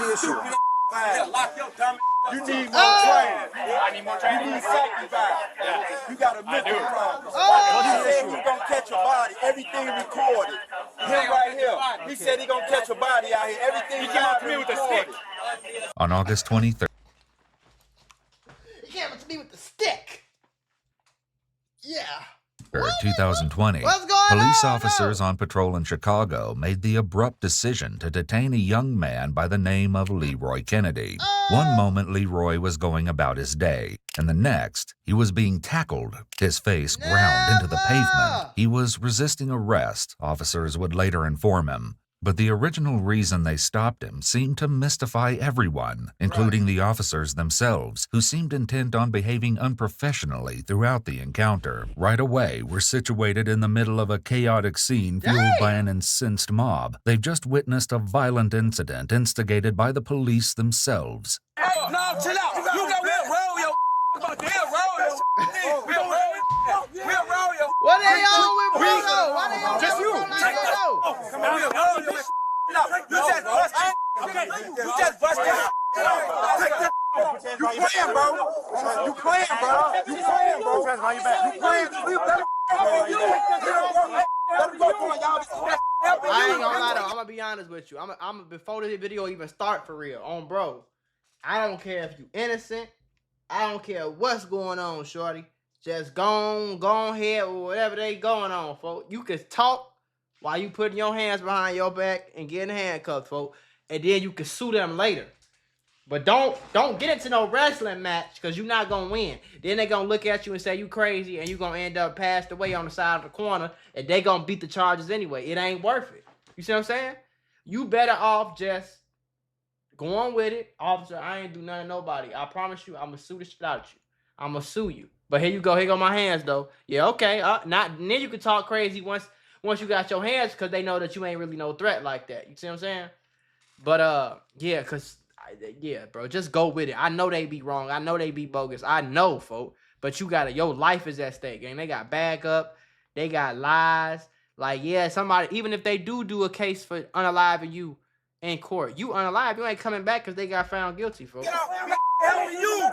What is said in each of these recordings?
the issue? Lock your dumb. You need more training. I need more training. You need sacrifice. You got a mental problem. He said he's gonna catch a body. Everything recorded. Him right here. He said he's gonna catch a body out here. Everything he came up to me with a stick. On August 23rd. He came up to me with the stick. Yeah. 2020, police officers on patrol in Chicago made the abrupt decision to detain a young man by the name of Leroy Kennedy. One moment Leroy was going about his day, and the next, he was being tackled, his face ground into the pavement. He was resisting arrest, officers would later inform him. But the original reason they stopped him seemed to mystify everyone, including the officers themselves, who seemed intent on behaving unprofessionally throughout the encounter. Right away, we're situated in the middle of a chaotic scene fueled by an incensed mob. They've just witnessed a violent incident instigated by the police themselves. Hey, no, chill out. You got we'll roll your about to we'll roll your. What they on with Bruno? Why they on Just you. Take this. Come on, we'll roll your. You just busted. You just busted. You playing, bro. You playing, bro. You playing, bro. You playing. You better I ain't gonna lie though. I'm gonna be honest with you. I'm before this video even start for real. On bro, I don't care if you innocent. I don't care what's going on, shorty. Just go ahead or whatever they going on, folks. You can talk while you putting your hands behind your back and getting handcuffed, folks, and then you can sue them later. But don't get into no wrestling match because you're not gonna win. Then they gonna look at you and say you crazy, and you gonna end up passed away on the side of the corner, and they gonna beat the charges anyway. It ain't worth it. You see what I'm saying? You better off just going with it, officer. I ain't do nothing to nobody. I promise you, I'ma sue the shit out you. I'ma sue you. But here you go. Here go my hands though. Yeah, okay. Not then you can talk crazy once you got your hands because they know that you ain't really no threat like that. You see what I'm saying? But yeah, yeah, bro, just go with it. I know they be wrong. I know they be bogus. I know, folks. But your life is at stake, and they got backup. They got lies. Like, yeah, somebody, even if they do a case for unaliving you in court, you unalive, you ain't coming back because they got found guilty, folks. Get out, you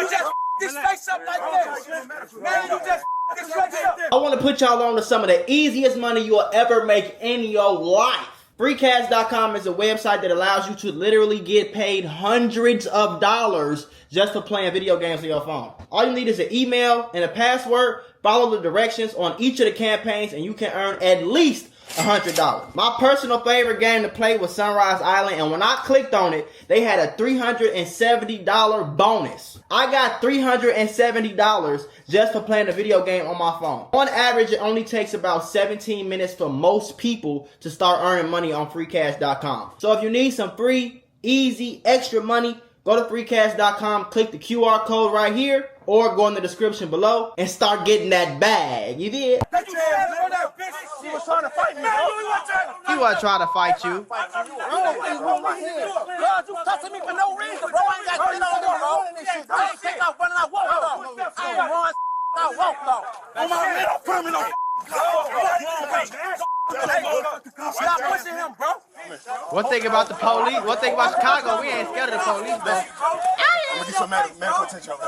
just this face up like this. Man, you just this face up. I want to put y'all on to some of the easiest money you'll ever make in your life. Freecash.com is a website that allows you to literally get paid hundreds of dollars just for playing video games on your phone. All you need is an email and a password. Follow the directions on each of the campaigns and you can earn at least $100. My personal favorite game to play was Sunrise Island, and when I clicked on it, they had a $370 bonus. I got $370 just for playing a video game on my phone. On average, it only takes about 17 minutes for most people to start earning money on freecash.com. So if you need some free, easy, extra money, go to freecash.com, click the QR code right here, or go in the description below and start getting that bag. You did? He was trying to fight me, bro. He wasn't trying to fight you. You touching me for no reason, bro. I ain't got shit on you, bro. I ain't take off running. I walk though. I ain't run. I walk though. On my man, don't put me no. Stop pushing him, bro. One thing about the police, one thing about Chicago, we ain't scared of the police, bro. I'm gonna get some medical attention, bro.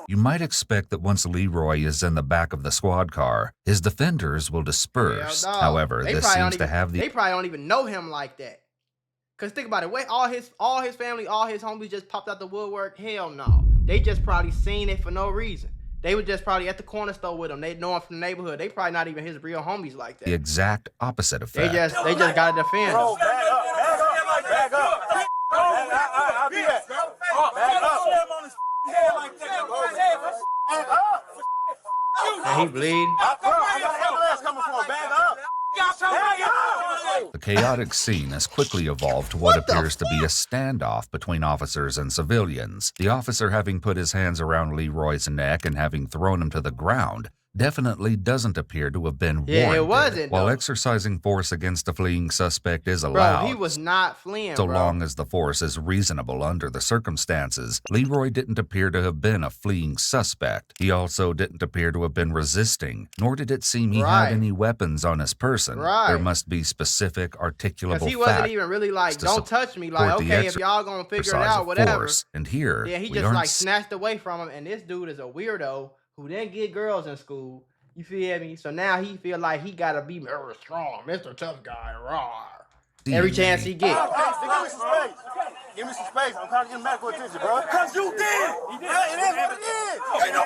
You might expect that once Leroy is in the back of the squad car, his defenders will disperse. Hell no. However, They this probably seems don't to have the They probably don't even know him like that. Cause think about it, wait, all his family, all his homies just popped out the woodwork. Hell no, they just probably seen it for no reason. They were just probably at the corner store with him. They know him from the neighborhood. They probably not even his real homies like that. the exact opposite They effect. just gotta defend Bro, him. bag up. Bag up. I'll do that. Bag up. And he bleeding. Bro, I got ambulance coming for him. Bag up. The chaotic scene has quickly evolved to what appears to be a standoff between officers and civilians. The officer having put his hands around Leroy's neck and having thrown him to the ground, definitely doesn't appear to have been Yeah, warranted. it wasn't, While though. exercising force against a fleeing suspect is allowed, Bro, he was not fleeing, so bro. long as the force is reasonable under the circumstances. Leroy didn't appear to have been a fleeing suspect. He also didn't appear to have been resisting, nor did it seem he had any weapons on his person. There must be specific, articulable facts. Because he wasn't even really like, don't touch me. Like, okay, if y'all gonna figure it out, whatever. And here, yeah, he just like snatched away from him, and this dude is a weirdo who didn't get girls in school. You feel me? So now he feel like he gotta be very strong, Mr. Tough Guy, raw. Every chance he get. Give me some space. Give me some space. I'm trying to get medical attention, bro. Cause you did. It is what it is. Ain't no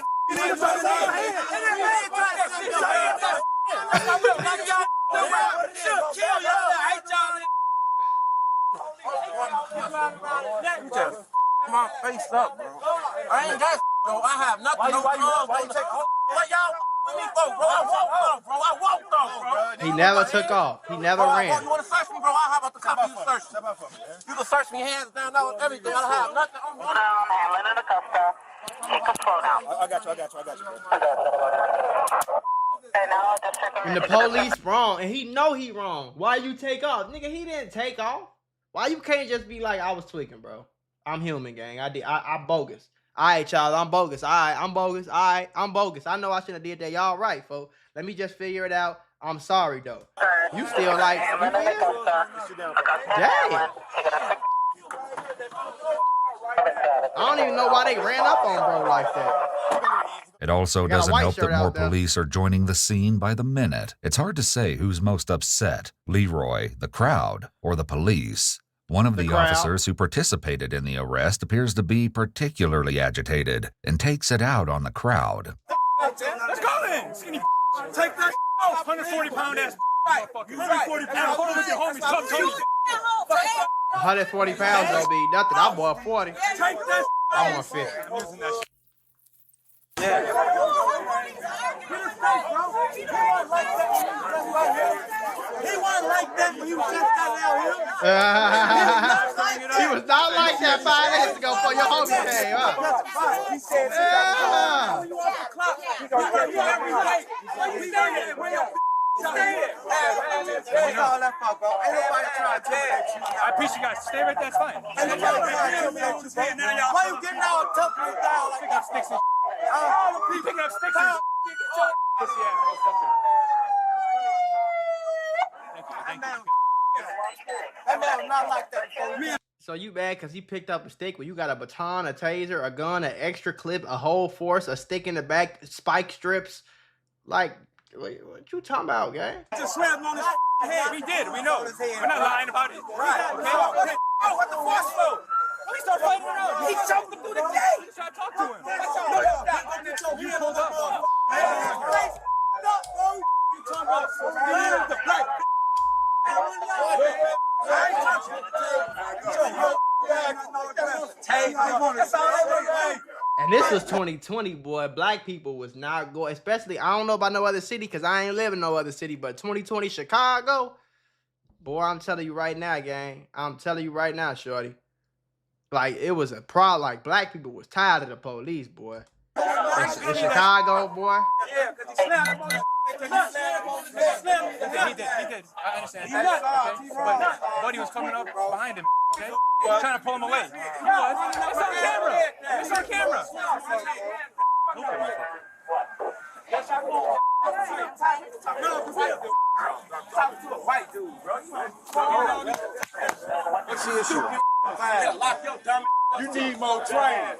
my face up, bro. I ain't got no. I have nothing. Why you take what y'all with me for, bro? I walked off, bro. He never took off. He never ran. You want to search me, bro? I'll have a copy of you search me. You can search me hands down, everything. I have nothing. I got you. And the police wrong, and he know he wrong. Why you take off? Nigga, he didn't take off. Why you can't just be like, I was tweaking, bro? I'm human, gang. I'm bogus. All right, y'all, I'm bogus. All right, I'm bogus. All right, I'm bogus. I know I shouldn't have did that. Y'all right, folks. Let me just figure it out. I'm sorry, though. You still like, you feel? Damn. I don't even know why they ran up on bro like that. It also doesn't help that more police are joining the scene by the minute. It's hard to say who's most upset, Leroy, the crowd, or the police. One of the officers who participated in the arrest appears to be particularly agitated and takes it out on the crowd. Let's go then! Skinny take that off, 140-pound ass motherfucker. 140 pounds, hold with your homies, tough Tony. 140 pounds don't be nothing. I'm 140. Take that. I'm 150. I'm using that shit. He wasn't like that when he was just out here. He was not like that 5 minutes ago before your homie came up. He said, I appreciate you guys. Stay right there, it's fine. why you getting all tough and down like that? Sticks and you picking up sticks and pussy ass motherfucker. Thank you. That man was not like that. So you mad because he picked up a stick when you got a baton, a taser, a gun, an extra clip, a whole force, a stick in the back, spike strips. Like, what you talking about, gang? Just slammed him on his head. We did. We know. We're not lying about it. Right. Okay? Oh, what the force for? He started fighting around. He choked him through the gate. He tried to talk to him. You pulled up on him. And this was 2020, boy. Black people was not going, especially, I don't know about no other city because I ain't live in no other city, but 2020 Chicago, boy, I'm telling you right now, gang. I'm telling you right now, shorty. Like, it was a problem. Like, black people was tired of the police, boy. In Chicago, boy. Yeah, because he slammed him on his He did. I understand. But he was coming up behind him, okay? Trying to pull him away. He was. It's on camera. It's on camera. Talking to a white dude, bro. What's the issue? Lock your dumb. You need more training.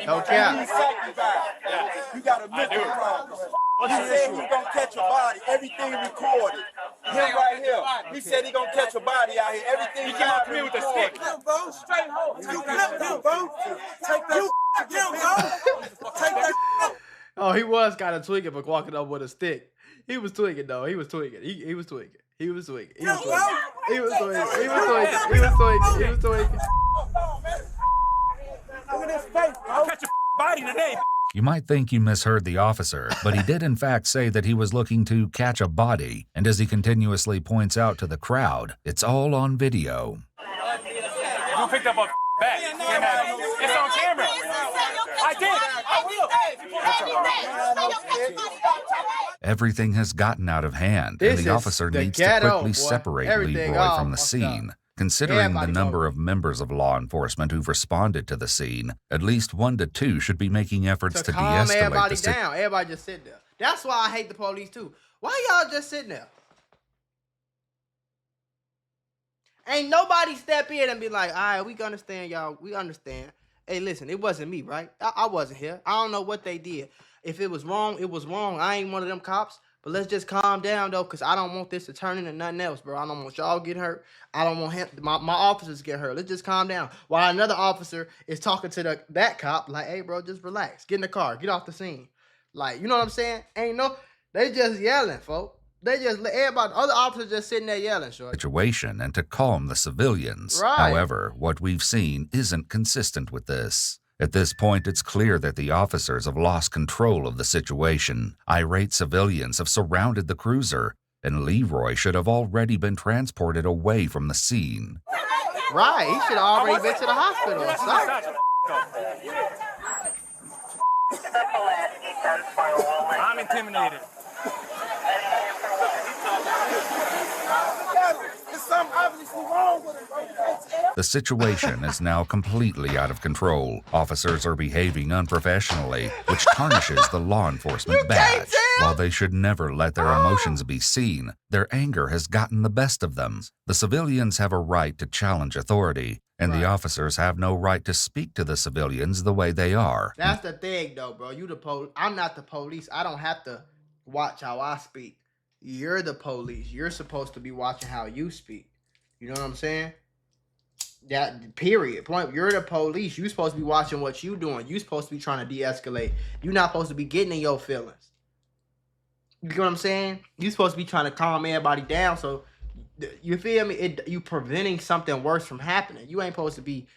Okay. You need safety back. You got a mental problem. He said he's gonna catch a body. Everything recorded. Him right here. He said he gonna catch a body out here. Everything He came up to me with a stick. Straight home. You flip him, bro. Take that. Take that. Oh, he was kind of tweaking for walking up with a stick. He was tweaking, though. He was tweaking. He was tweaking. He was tweaking. He was tweaking. He was tweaking. He was tweaking. He was tweaking. He was tweaking. Look at his face, bro. Catch a body today. You might think you misheard the officer, but he did in fact say that he was looking to catch a body, and as he continuously points out to the crowd, it's all on video. You picked up a back. It's on camera. I did. I will. Everything has gotten out of hand, and the officer needs to quickly separate Leroy from the scene. Considering the number of members of law enforcement who've responded to the scene, at least 1 to 2 should be making efforts to de-escalate everybody down. Everybody just sit there. That's why I hate the police too. Why y'all just sitting there? Ain't nobody step in and be like, all right, we understand, y'all. We understand. Hey, listen, it wasn't me, right? I wasn't here. I don't know what they did. If it was wrong, it was wrong. I ain't one of them cops. But let's just calm down, though, because I don't want this to turn into nothing else, bro. I don't want y'all get hurt. I don't want my officers get hurt. Let's just calm down. While another officer is talking to that cop, like, hey, bro, just relax. Get in the car. Get off the scene. Like, you know what I'm saying? They just yelling, folks. They just, everybody, other officers just sitting there yelling, short. Situation and to calm the civilians. Right. However, what we've seen isn't consistent with this. At this point, it's clear that the officers have lost control of the situation. Irate civilians have surrounded the cruiser, and Leroy should have already been transported away from the scene. Right, he should have already been to the hospital or something. I'm intimidated. The situation is now completely out of control. Officers are behaving unprofessionally, which tarnishes the law enforcement badge. While they should never let their emotions be seen, their anger has gotten the best of them. The civilians have a right to challenge authority, and the officers have no right to speak to the civilians the way they are. That's the thing, though, bro. You the police. I'm not the police. I don't have to watch how I speak. You're the police. You're supposed to be watching how you speak. You know what I'm saying? That period. Point. You're the police. You're supposed to be watching what you doing. You're supposed to be trying to de-escalate. You're not supposed to be getting in your feelings. You know what I'm saying? You're supposed to be trying to calm everybody down. So you feel me? You preventing something worse from happening. You ain't supposed to be.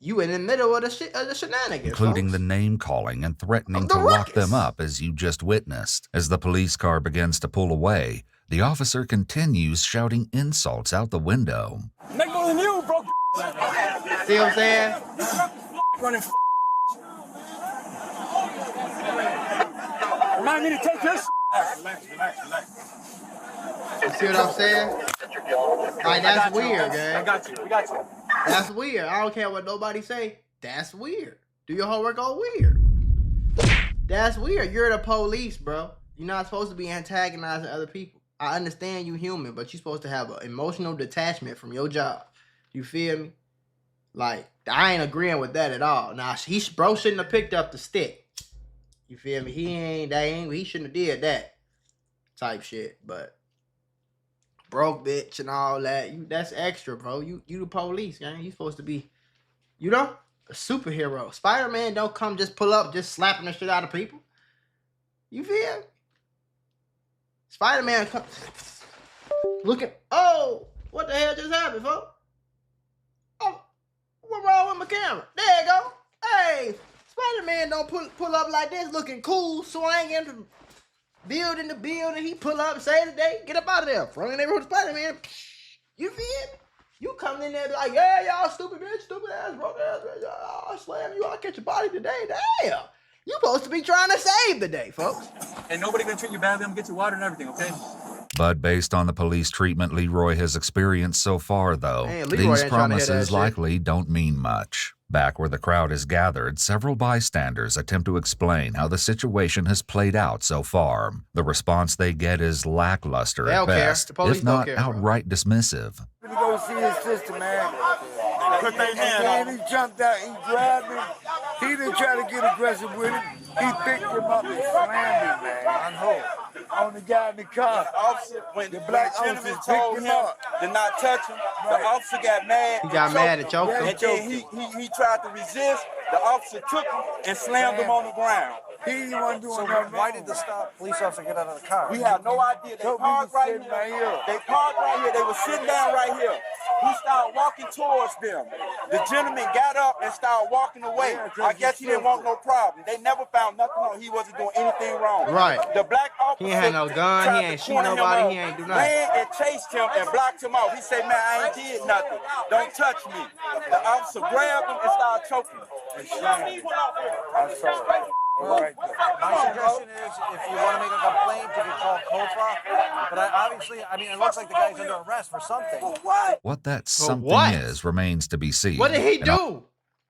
You in the middle of the shenanigans, including folks. the name-calling and threatening to lock them up, as you just witnessed. As the police car begins to pull away, the officer continues shouting insults out the window. Make more than you, bro. See what I'm saying? Running. Remind me to take this. Relax. You see what I'm saying? Like, that's weird, gang. I got you. We got you. That's weird. I don't care what nobody say. That's weird. Do your homework all weird. That's weird. You're the police, bro. You're not supposed to be antagonizing other people. I understand you human, but you're supposed to have an emotional detachment from your job. You feel me? Like, I ain't agreeing with that at all. Now, bro shouldn't have picked up the stick. You feel me? He shouldn't have did that type shit, but broke bitch and all that. That's extra, bro. You the police, man. You supposed to be, a superhero. Spider-Man don't come just pull up, just slapping the shit out of people. You feel? Spider-Man come looking. Oh, what the hell just happened, folks? Oh, what wrong with my camera? There you go. Hey, Spider-Man don't pull up like this, looking cool, swinging from building to building. He pull up, say today, get up out of there. Front of the neighborhood, Spider-Man. You feel me? You coming in there like, yeah, y'all stupid bitch, stupid ass, broke ass, I'll slam you, I'll catch your body today. Damn. You supposed to be trying to save the day, folks. And nobody gonna treat you badly. I'm gonna get you water and everything, okay? But based on the police treatment Leroy has experienced so far, though, these promises likely don't mean much. Back where the crowd is gathered, several bystanders attempt to explain how the situation has played out so far. The response they get is lackluster at best, if not outright dismissive. Let me go see his sister, man. Put their hand on him. He jumped out, he grabbed him. He didn't try to get aggressive with him. He picked him up and slammed him, man. On the guy in the car. The officer, when the black gentleman told him to not touch him, the officer got mad. He got mad and choked him. And then he tried to resist. The officer took him and slammed him on the ground. He wasn't doing nothing. Why did the police officer get out of the car? We have no idea. They parked right here. They parked right here. They were sitting down right here. He started walking towards them. The gentleman got up and started walking away. I guess he didn't want no problem. They never found nothing on. He wasn't doing anything wrong. Right. The black officer, he ain't had no gun, he ain't shoot nobody, he ain't do nothing. Ran and chased him and blocked him off. He said, man, I ain't did nothing. Don't touch me. The officer grabbed him and started choking him. I'm sorry. Right. My suggestion is, if you want to make a complaint, you can call COFA. But obviously, I mean, it looks like the guy's under arrest for something. What that something is remains to be seen. What did he do?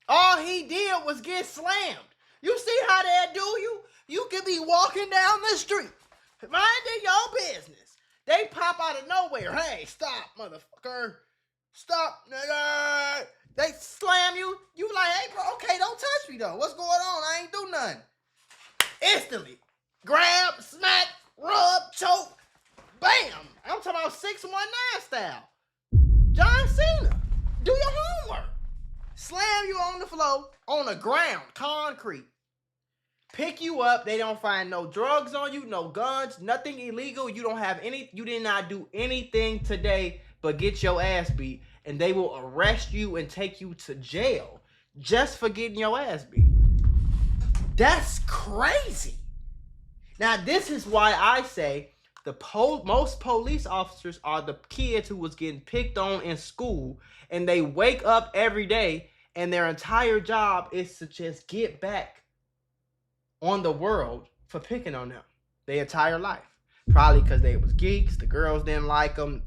All he did was get slammed. You see how they do you? You could be walking down the street, minding your business. They pop out of nowhere. Hey, stop, motherfucker. Stop, nigga. They slam you. You like, hey, bro, okay, don't touch me, though. What's going on? I ain't do nothing. Instantly. Grab, smack, rub, choke. Bam. I'm talking about 619 style. John Cena. Do your homework. Slam you on the floor, on the ground, concrete. Pick you up. They don't find no drugs on you, no guns, nothing illegal. You don't have any, you did not do anything today but get your ass beat. And they will arrest you and take you to jail just for getting your ass beat. That's crazy. Now, this is why I say the most police officers are the kids who was getting picked on in school, and they wake up every day and their entire job is to just get back on the world for picking on them their entire life. Probably because they was geeks, the girls didn't like them,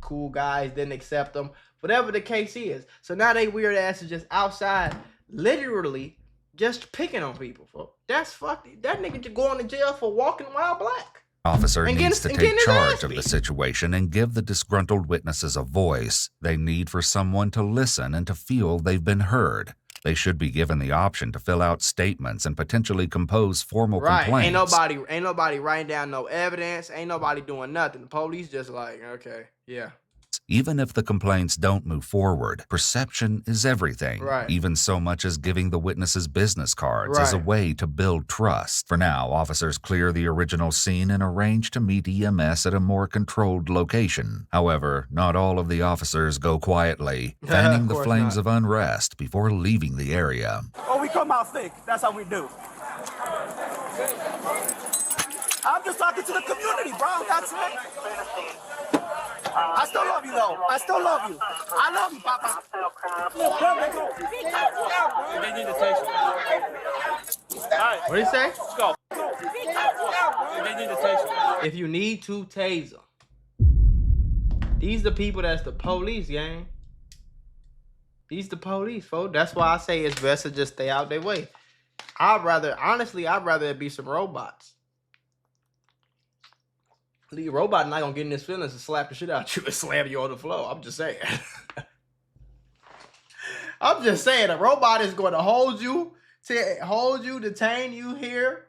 cool guys didn't accept them, whatever the case is. So now they weird asses just outside, literally just picking on people. That's fucked. That nigga just going to jail for walking while black. Officer needs to take charge of the situation and give the disgruntled witnesses a voice. They need for someone to listen and to feel they've been heard. They should be given the option to fill out statements and potentially compose formal complaints. Ain't nobody writing down no evidence. Ain't nobody doing nothing. The police just like, okay, yeah. Even if the complaints don't move forward, perception is everything. Right. Even so much as giving the witnesses business cards as a way to build trust. For now, officers clear the original scene and arrange to meet EMS at a more controlled location. However, not all of the officers go quietly, fanning the flames of unrest before leaving the area. Oh, we come out thick. That's how we do. I'm just talking to the community, bro. That's it. I still love you, though. I still love you. I love you, Papa. They need to taste it. What did he say? Let's go. They need to taste it. If you need to, tase them. These the people that's the police, gang. These the police, folks. That's why I say it's best to just stay out their way. Honestly, I'd rather it be some robots. The robot not gonna get in his feelings and slap the shit out you and slam you on the floor. I'm just saying. I'm just saying, a robot is going to hold you, detain you here.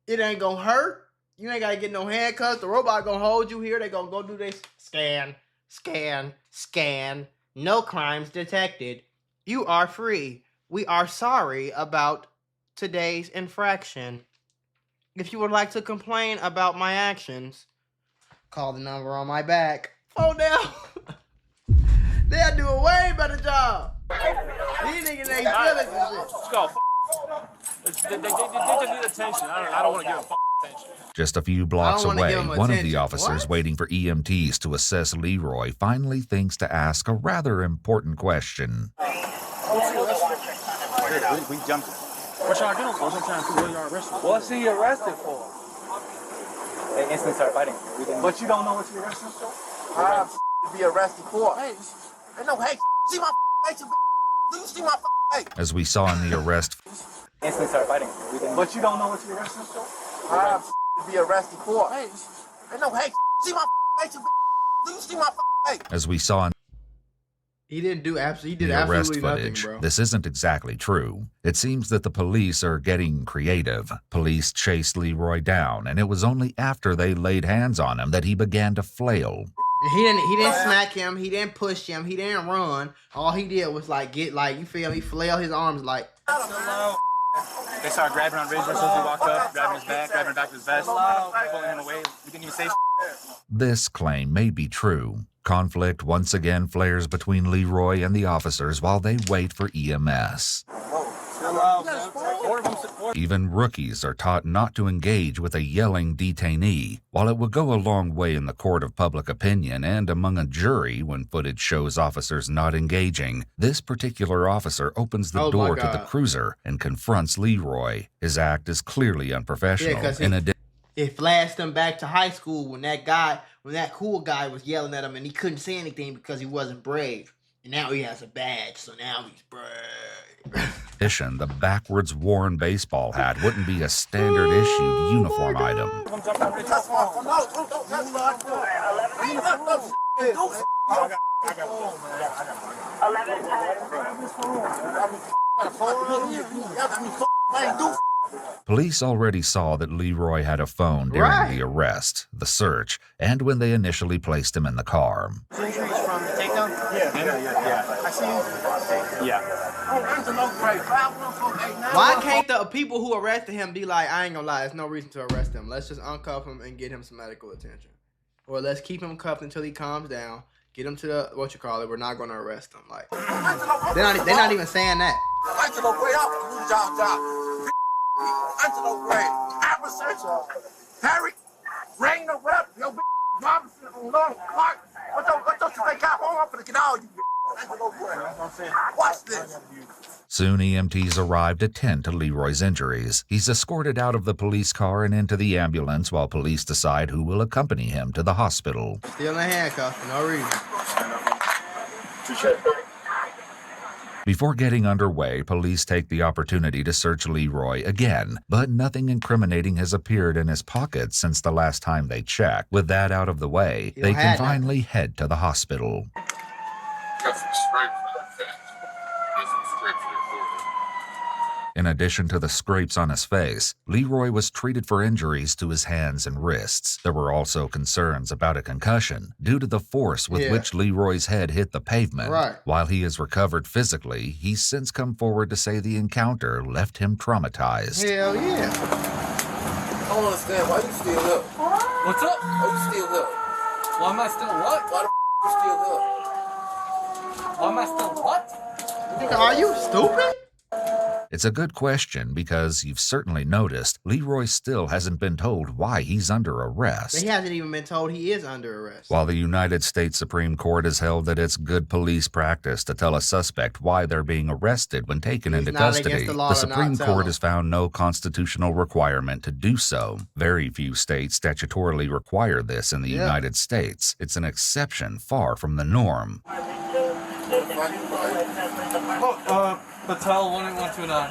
It ain't gonna hurt. You ain't gotta get no handcuffs. The robot gonna hold you here. They gonna go do this scan, scan, scan. No crimes detected. You are free. We are sorry about today's infraction. If you would like to complain about my actions, call the number on my back. Oh, now. They'll do a way better job. These niggas ain't feelings and shit. Let's go. They just need attention. I don't want to give them attention. Just a few blocks away, one of the officers waiting for EMTs to assess Leroy finally thinks to ask a rather important question. We jumped it. What y'all doing? I was trying to see what y'all arrested for. What's he arrested for? They instantly started fighting. But you don't know what you're arrested for? To be arrested for. Hey, No, hey, see my face, do you see my face? As we saw in the arrest, instantly started fighting. but you don't know what you're arrested for? To be arrested for. Hey, No, hey, see my face, do you see my face? as we saw in He did the arrest absolutely nothing, footage, bro. this isn't exactly true. It seems that the police are getting creative. Police chased Leroy down, and it was only after they laid hands on him that he began to flail. He didn't smack him. He didn't push him. He didn't run. All he did was you feel me, flail his arms like. They started grabbing on Ridge as soon as he walked up, grabbing his back, grabbing the back of his vest, pulling him away. We didn't even say. This claim may be true, Conflict once again flares between Leroy and the officers while they wait for EMS. Even rookies are taught not to engage with a yelling detainee. While it would go a long way in the court of public opinion and among a jury when footage shows officers not engaging, this particular officer opens the door to the cruiser and confronts Leroy. His act is clearly unprofessional. It flashed him back to high school when that cool guy was yelling at him and he couldn't say anything because he wasn't brave. And now he has a badge, so now he's brave. The backwards worn baseball hat wouldn't be a standard issued uniform item. Police already saw that Leroy had a phone during the arrest, the search, and when they initially placed him in the car. Injuries from the takedown? Yeah. I see you. Yeah. Why can't the people who arrested him be like, I ain't gonna lie, there's no reason to arrest him. Let's just uncuff him and get him some medical attention. Or let's keep him cuffed until he calms down. Get him to the, we're not gonna arrest him. Like, they're not even saying that. Harry, Rain or whatever, yo, Robinson on Long Park. What those they got home? I'm gonna get all you. Watch this. Soon EMTs arrive to tend to Leroy's injuries. He's escorted out of the police car and into the ambulance while police decide who will accompany him to the hospital. Still in handcuffs for no reason. Before getting underway, police take the opportunity to search Leroy again, but nothing incriminating has appeared in his pockets since the last time they checked. With that out of the way, they can finally head to the hospital. In addition to the scrapes on his face, Leroy was treated for injuries to his hands and wrists. There were also concerns about a concussion due to the force with which Leroy's head hit the pavement. While he has recovered physically, he's since come forward to say the encounter left him traumatized. Hell yeah. I don't understand. Why you still up? What's up? Why you still up? Why am I still what? Why the you still up? Why am I still what? Are you stupid? It's a good question because you've certainly noticed Leroy still hasn't been told why he's under arrest. He hasn't even been told he is under arrest. While the United States Supreme Court has held that it's good police practice to tell a suspect why they're being arrested when taken into custody, the Supreme Court has found no constitutional requirement to do so. Very few states statutorily require this in the United States. It's an exception far from the norm. Patel 18129.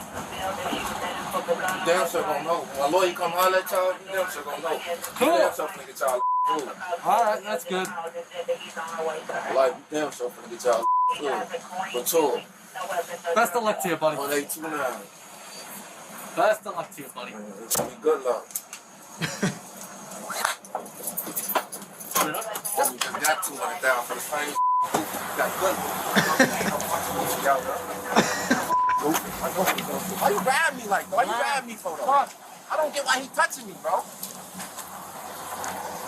Damn sure gonna know. My lawyer come holler at y'all, you damn sure gonna know. Cool. Damn sure finna get y'all food. Alright, that's good. Like, damn sure finna get y'all food. But tour. Best of luck to you, buddy. 1829. Best of luck to you, buddy. It's gonna be good luck. You just got 200 down for the same. Got good Why you grab me like that? Why you grab me for that? I don't get why he touching me, bro.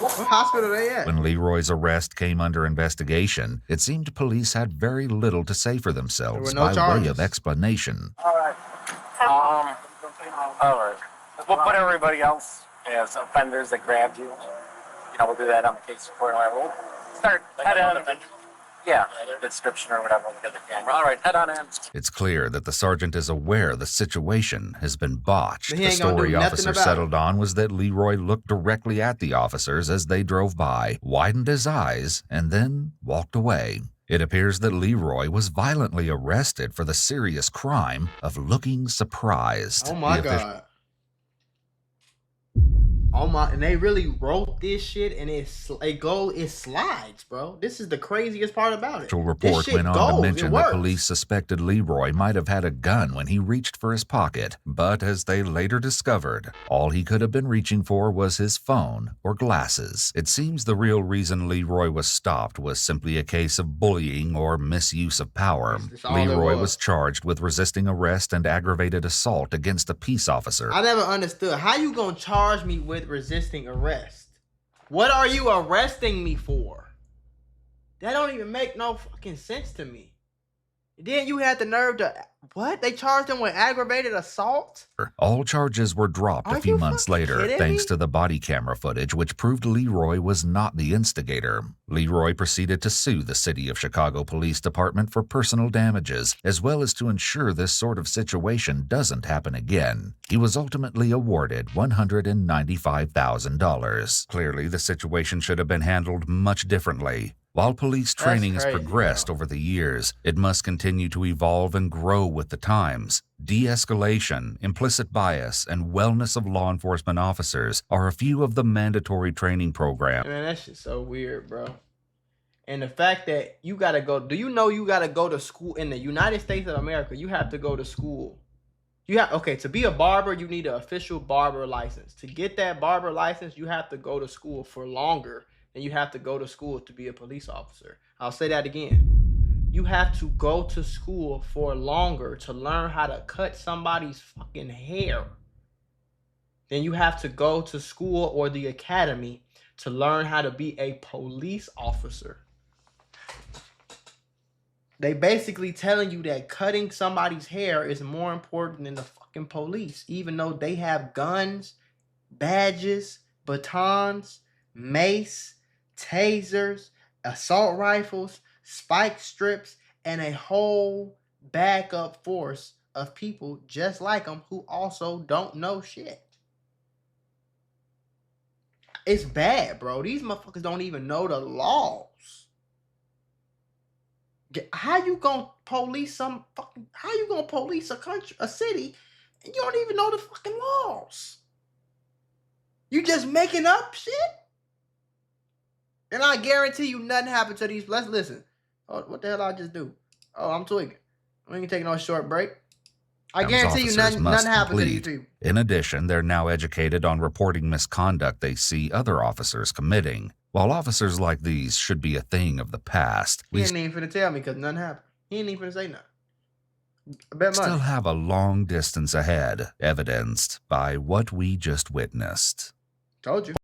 What hospital are they at? When Leroy's arrest came under investigation, it seemed police had very little to say for themselves by way of explanation. All right. All right. We'll put everybody else as offenders that grabbed you. You know, we'll do that on the case report. We'll start head on. Yeah, the description or whatever. We'll get the camera. All right, head on in. It's clear that the sergeant is aware the situation has been botched. He The ain't gonna do story nothing officer about settled on was that Leroy looked directly at the officers as they drove by, widened his eyes, and then walked away. It appears that Leroy was violently arrested for the serious crime of looking surprised. Oh my God. Oh my, and they really wrote this shit and it slides, bro. This is the craziest part about it. The report went on to mention that police suspected Leroy might have had a gun when he reached for his pocket, but as they later discovered, all he could have been reaching for was his phone or glasses. It seems the real reason Leroy was stopped was simply a case of bullying or misuse of power. Leroy was charged with resisting arrest and aggravated assault against a peace officer. I never understood. How you gonna charge me with resisting arrest? What are you arresting me for? That don't even make no fucking sense to me. Then you had the nerve to what? They charged him with aggravated assault? All charges were dropped a few months later thanks to the body camera footage, which proved Leroy was not the instigator. Leroy proceeded to sue the City of Chicago Police Department for personal damages, as well as to ensure this sort of situation doesn't happen again. He was ultimately awarded $195,000. Clearly, the situation should have been handled much differently. While police training has progressed over the years, it must continue to evolve and grow with the times. De-escalation, implicit bias, and wellness of law enforcement officers are a few of the mandatory training programs. Man, that shit's so weird, bro. And the fact that you gotta go, do you know you gotta go to school in the United States of America? You have to go to school. Okay, to be a barber, you need an official barber license. To get that barber license, you have to go to school for longer than you have to go to school to be a police officer. I'll say that again. You have to go to school for longer to learn how to cut somebody's fucking hair. Then you have to go to school or the academy to learn how to be a police officer. They basically telling you that cutting somebody's hair is more important than the fucking police, even though they have guns, badges, batons, mace, tasers, assault rifles, spike strips, and a whole backup force of people just like them who also don't know shit. It's bad, bro. These motherfuckers don't even know the laws. How you gonna police a country, a city, and you don't even know the fucking laws? You just making up shit? And I guarantee you nothing happened to these. Let's listen. Oh, what the hell I just do? Oh, I'm tweaking. We ain't taking no short break. I guarantee you nothing happened to these people. In addition, they're now educated on reporting misconduct they see other officers committing. While officers like these should be a thing of the past, He ain't even finna tell me because nothing happened. He ain't even finna say nothing. I bet money. Still have a long distance ahead, evidenced by what we just witnessed. Told you.